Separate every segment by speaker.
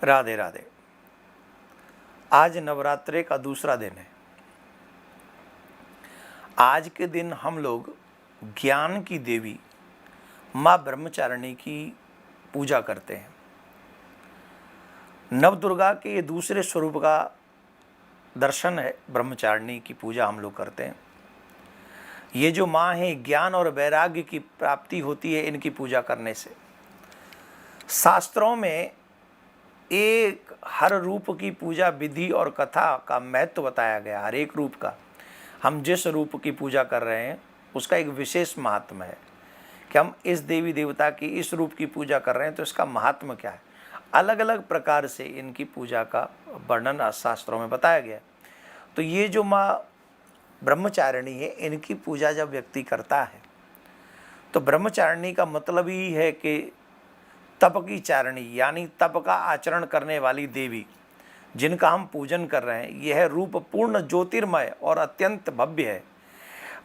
Speaker 1: राधे राधे। आज नवरात्रे का दूसरा दिन है। आज के दिन हम लोग ज्ञान की देवी माँ ब्रह्मचारिणी की पूजा करते हैं। नवदुर्गा के ये दूसरे स्वरूप का दर्शन है। ब्रह्मचारिणी की पूजा हम लोग करते हैं। ये जो माँ है, ज्ञान और वैराग्य की प्राप्ति होती है इनकी पूजा करने से। शास्त्रों में एक हर रूप की पूजा विधि और कथा का महत्व बताया गया। हर एक रूप का, हम जिस रूप की पूजा कर रहे हैं उसका एक विशेष महात्म है कि हम इस देवी देवता की इस रूप की पूजा कर रहे हैं तो इसका महात्म क्या है। अलग अलग प्रकार से इनकी पूजा का वर्णन शास्त्रों में बताया गया। तो ये जो माँ ब्रह्मचारिणी है, इनकी पूजा जब व्यक्ति करता है तो ब्रह्मचारिणी का मतलब ही है कि तप की चारिणी, यानी तप का आचरण करने वाली देवी जिनका हम पूजन कर रहे हैं। यह रूप पूर्ण ज्योतिर्मय और अत्यंत भव्य है।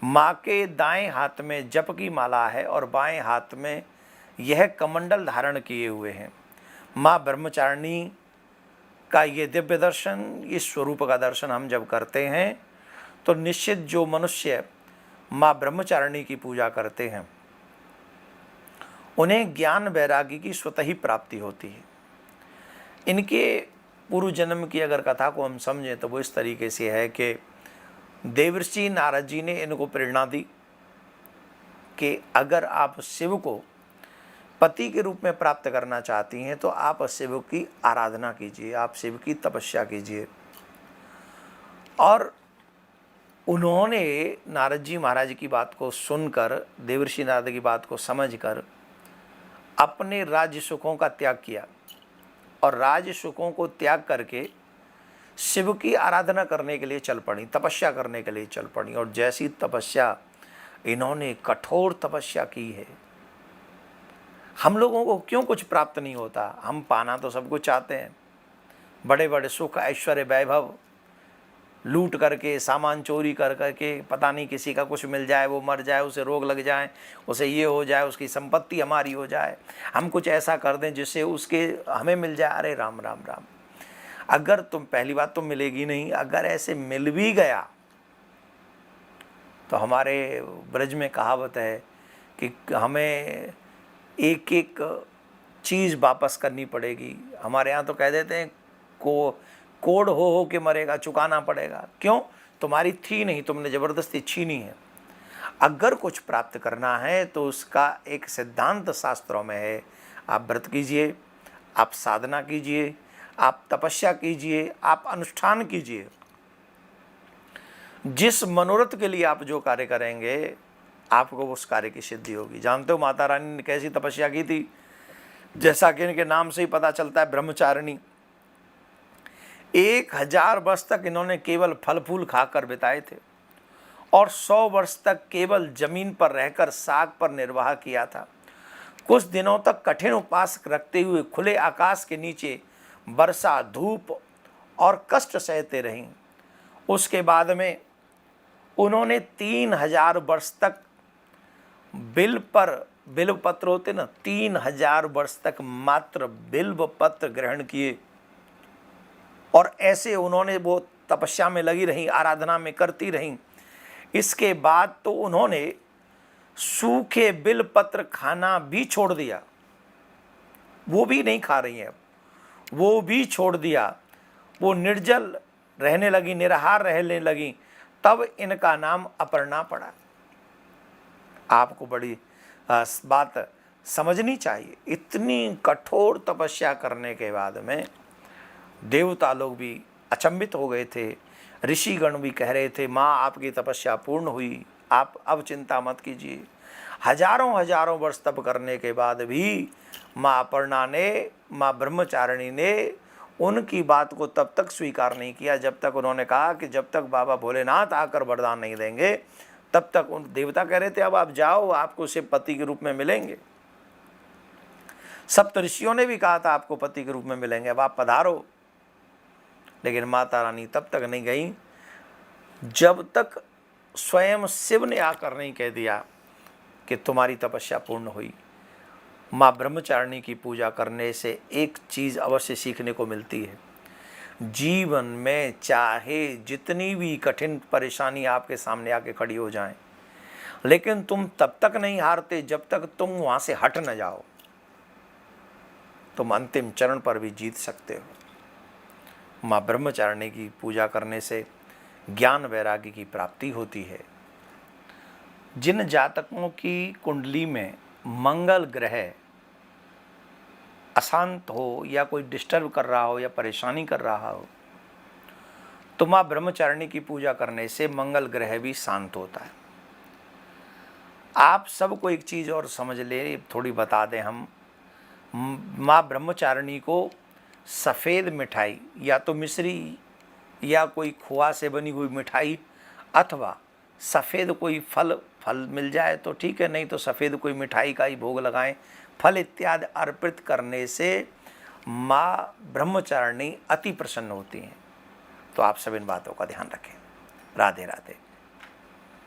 Speaker 1: माँ के दाएं हाथ में जप की माला है और बाएं हाथ में यह कमंडल धारण किए हुए हैं। माँ ब्रह्मचारिणी का ये दिव्य दर्शन, इस स्वरूप का दर्शन हम जब करते हैं तो निश्चित जो मनुष्य माँ ब्रह्मचारिणी की पूजा करते हैं उन्हें ज्ञान वैराग्य की स्वतः ही प्राप्ति होती है। इनके पूर्व जन्म की अगर कथा को हम समझें तो वो इस तरीके से है कि देवर्षि नारद जी ने इनको प्रेरणा दी कि अगर आप शिव को पति के रूप में प्राप्त करना चाहती हैं तो आप शिव की आराधना कीजिए, आप शिव की तपस्या कीजिए। और उन्होंने नारद जी महाराज की बात को सुनकर, देवर्षि नारद की बात को समझकर अपने राज्य सुखों का त्याग किया और राज्य सुखों को त्याग करके शिव की आराधना करने के लिए चल पड़ी, तपस्या करने के लिए चल पड़ी। और जैसी तपस्या इन्होंने, कठोर तपस्या की है। हम लोगों को क्यों कुछ प्राप्त नहीं होता? हम पाना तो सब कुछ चाहते हैं, बड़े बड़े सुख, ऐश्वर्य, वैभव लूट करके, सामान चोरी कर करके, पता नहीं किसी का कुछ मिल जाए, वो मर जाए, उसे रोग लग जाए, उसे ये हो जाए, उसकी संपत्ति हमारी हो जाए, हम कुछ ऐसा कर दें जिससे उसके हमें मिल जाए। अरे राम राम राम। अगर तुम, पहली बात तो मिलेगी नहीं, अगर ऐसे मिल भी गया तो हमारे ब्रज में कहावत है कि हमें एक एक चीज़ वापस करनी पड़ेगी। हमारे यहाँ तो कह देते हैं कोड़ हो के मरेगा, चुकाना पड़ेगा। क्यों? तुम्हारी थी नहीं, तुमने ज़बरदस्ती छीनी है। अगर कुछ प्राप्त करना है तो उसका एक सिद्धांत शास्त्रों में है। आप व्रत कीजिए, आप साधना कीजिए, आप तपस्या कीजिए, आप अनुष्ठान कीजिए। जिस मनोरथ के लिए आप जो कार्य करेंगे आपको उस कार्य की सिद्धि होगी। जानते हो माता रानी ने कैसी तपस्या की थी? जैसा कि इनके नाम से ही पता चलता है, ब्रह्मचारिणी। 1000 वर्ष तक इन्होंने केवल फल फूल खाकर बिताए थे और 100 वर्ष तक केवल जमीन पर रहकर साग पर निर्वाह किया था। कुछ दिनों तक कठिन उपवास रखते हुए खुले आकाश के नीचे वर्षा, धूप और कष्ट सहते रहीं। उसके बाद में उन्होंने 3000 वर्ष तक बिल्व पत्र होते ना, 3000 वर्ष तक मात्र बिल्व पत्र ग्रहण किए। और ऐसे उन्होंने वो तपस्या में लगी रहीं, आराधना में करती रहीं। इसके बाद तो उन्होंने सूखे बिल पत्र खाना भी छोड़ दिया, वो भी नहीं खा रही हैं, वो भी छोड़ दिया। वो निर्जल रहने लगी, निराहार रहने लगी। तब इनका नाम अपर्णा पड़ा। आपको बड़ी बात समझनी चाहिए। इतनी कठोर तपस्या करने के बाद में देवता लोग भी अचंभित हो गए थे। ऋषिगण भी कह रहे थे, माँ आपकी तपस्या पूर्ण हुई, आप अब चिंता मत कीजिए। हजारों वर्ष तप करने के बाद भी माँ अपर्णा ने, माँ ब्रह्मचारिणी ने उनकी बात को तब तक स्वीकार नहीं किया जब तक उन्होंने कहा कि जब तक बाबा भोलेनाथ आकर वरदान नहीं देंगे तब तक। उन देवता कह रहे थे अब आप जाओ, आपको शिव पति के रूप में मिलेंगे। सप्त ऋषियों ने भी कहा था आपको पति के रूप में मिलेंगे, अब आप पधारो। लेकिन माता रानी तब तक नहीं गई जब तक स्वयं शिव ने आकर नहीं कह दिया कि तुम्हारी तपस्या पूर्ण हुई। माँ ब्रह्मचारिणी की पूजा करने से एक चीज़ अवश्य सीखने को मिलती है, जीवन में चाहे जितनी भी कठिन परेशानी आपके सामने आके खड़ी हो जाए, लेकिन तुम तब तक नहीं हारते जब तक तुम वहाँ से हट न जाओ। तुम अंतिम चरण पर भी जीत सकते हो। माँ ब्रह्मचारिणी की पूजा करने से ज्ञान वैराग्य की प्राप्ति होती है। जिन जातकों की कुंडली में मंगल ग्रह अशांत हो या कोई डिस्टर्ब कर रहा हो या परेशानी कर रहा हो, तो माँ ब्रह्मचारिणी की पूजा करने से मंगल ग्रह भी शांत होता है। आप सबको एक चीज़ और समझ ले, थोड़ी बता दें हम, माँ ब्रह्मचारिणी को सफ़ेद मिठाई या तो मिश्री या कोई खोआ से बनी हुई मिठाई अथवा सफ़ेद कोई फल मिल जाए तो ठीक है, नहीं तो सफ़ेद कोई मिठाई का ही भोग लगाएं। फल इत्यादि अर्पित करने से माँ ब्रह्मचारिणी अति प्रसन्न होती हैं। तो आप सब इन बातों का ध्यान रखें। राधे राधे।